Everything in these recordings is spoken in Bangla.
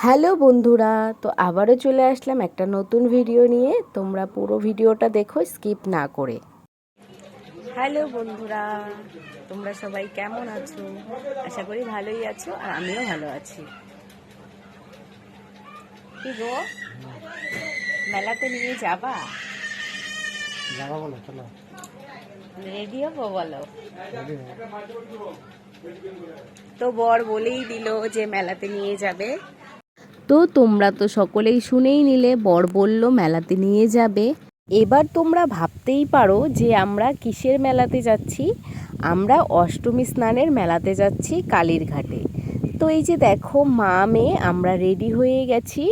হ্যালো বন্ধুরা, তো আবারও চলে আসলাম একটা নতুন ভিডিও নিয়ে। তোমরা পুরো ভিডিওটা দেখো স্কিপ না করে। হ্যালো বন্ধুরা, তোমরা সবাই কেমন আছো? আশা করি ভালোই আছো, আর আমিও ভালো আছি। কি গো, মেলাতে নিয়ে যাবা? বলো, চলো। রেডি হবো বলো। তো বর বলেই দিল যে মেলাতে নিয়ে যাবে। তো তোমরা তো সকলেই শুনেই নিলে, বর বলল মেলাতে নিয়ে যাবে। এবার তোমরা ভাবতেই পারো যে আমরা কিসের মেলাতে যাচ্ছি। আমরা অষ্টমী স্নানের মেলাতে যাচ্ছি কালীর ঘাটে। তো এই যে দেখো, মা মেয়ে আমরা রেডি হয়ে গেছি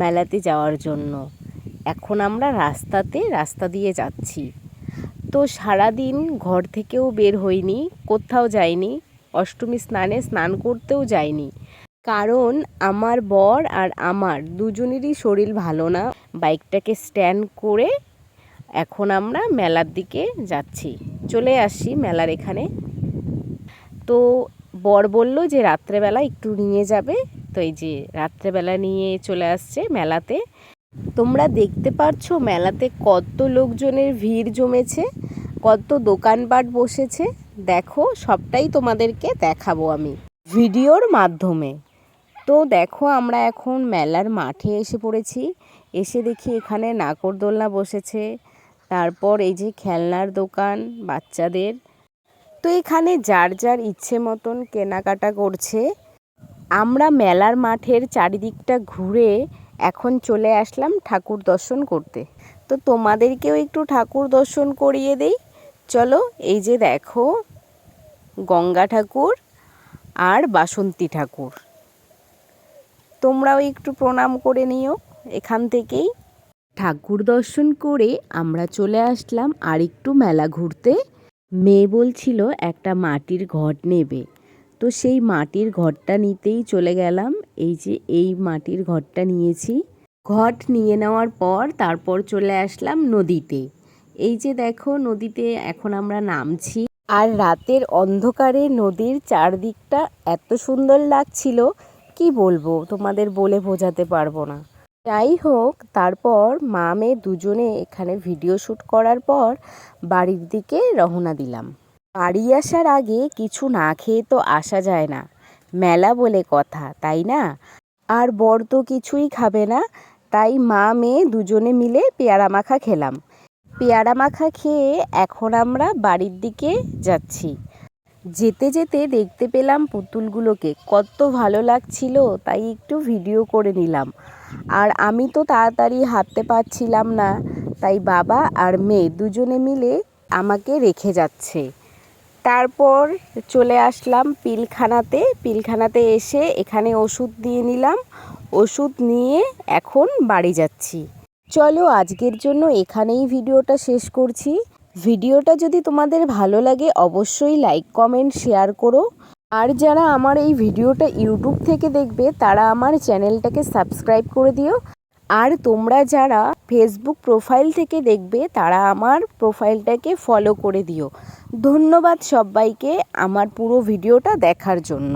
মেলাতে যাওয়ার জন্য। এখন আমরা রাস্তা দিয়ে যাচ্ছি। তো সারাদিন ঘর থেকেও বের হইনি, কোথাও যাইনি, অষ্টমী স্নানে স্নান করতেও যাইনি। কারণ আমার বর আর আমার দুজনেরই শরীর ভালো না। বাইকটাকে স্ট্যান্ড করে এখন আমরা মেলার দিকে যাচ্ছি। চলে আসি মেলার এখানে। তো বর বলল যে রাত্রেবেলা একটু নিয়ে যাবে। তো এই যে রাত্রেবেলা নিয়ে চলে আসছে মেলাতে। তোমরা দেখতে পাচ্ছ মেলাতে কত লোকজনের ভিড় জমেছে, কত দোকানপাট বসেছে। দেখো, সবটাই তোমাদেরকে দেখাবো আমি ভিডিওর মাধ্যমে। তো দেখো, আমরা এখন মেলার মাঠে এসে পড়েছি। এসে দেখি এখানে নাগরদোলনা বসেছে, তারপর এই যে খেলনার দোকান বাচ্চাদের। তো এখানে যার যার ইচ্ছে মতন কেনাকাটা করছে। আমরা মেলার মাঠের চারিদিকটা ঘুরে এখন চলে আসলাম ঠাকুর দর্শন করতে। তো তোমাদেরকেও একটু ঠাকুর দর্শন করিয়ে দেই। চলো, এই যে দেখো, গঙ্গা ঠাকুর আর বাসন্তী ঠাকুর। তোমরাও একটু প্রণাম করে নিও এখান থেকেই। ঠাকুর দর্শন করে আমরা চলে আসলাম আর একটু মেলা ঘুরতে। মেয়ে বলছিল একটা মাটির ঘট নেবে, তো সেই মাটির ঘটটা নিতেই চলে গেলাম। এই যে এই মাটির ঘটটা নিয়েছি। ঘট নিয়ে নেওয়ার পর তারপর চলে আসলাম নদীতে। এই যে দেখো, নদীতে এখন আমরা নামছি। আর রাতের অন্ধকারে নদীর চারদিকটা এত সুন্দর লাগছিল, কি বলবো, তোমাদের বলে বোঝাতে পারবো না। যাই হোক, তারপর মা মেয়ে দুজনে এখানে ভিডিও শ্যুট করার পর বাড়ির দিকে রওনা দিলাম। বাড়ি আসার আগে কিছু না খেয়ে তো আসা যায় না, মেলা বলে কথা, তাই না? আর বর তো কিছুই খাবে না, তাই মা মেয়ে দুজনে মিলে পেয়ারা মাখা খেলাম। পেয়ারা মাখা খেয়ে এখন আমরা বাড়ির দিকে যাচ্ছি। যেতে যেতে দেখতে পেলাম পুতুলগুলোকে, কত ভালো লাগছিল, তাই একটু ভিডিও করে নিলাম। আর আমি তো তাড়াতাড়ি হাঁটতে পারছিলাম না, তাই বাবা আর মেয়ে দুজনে মিলে আমাকে রেখে যাচ্ছে। তারপর চলে আসলাম পিলখানাতে এসে এখানে ওষুধ দিয়ে নিলাম। ওষুধ নিয়ে এখন বাড়ি যাচ্ছি। চলো, আজকের জন্য এখানেই ভিডিওটা শেষ করছি। ভিডিওটা যদি তোমাদের ভালো লাগে অবশ্যই লাইক কমেন্ট শেয়ার করো। আর যারা আমার এই ভিডিওটা ইউটিউব থেকে দেখবে তারা আমার চ্যানেলটাকে সাবস্ক্রাইব করে দিও। আর তোমরা যারা ফেসবুক প্রোফাইল থেকে দেখবে তারা আমার প্রোফাইলটাকে ফলো করে দিও। ধন্যবাদ সবাইকে আমার পুরো ভিডিওটা দেখার জন্য।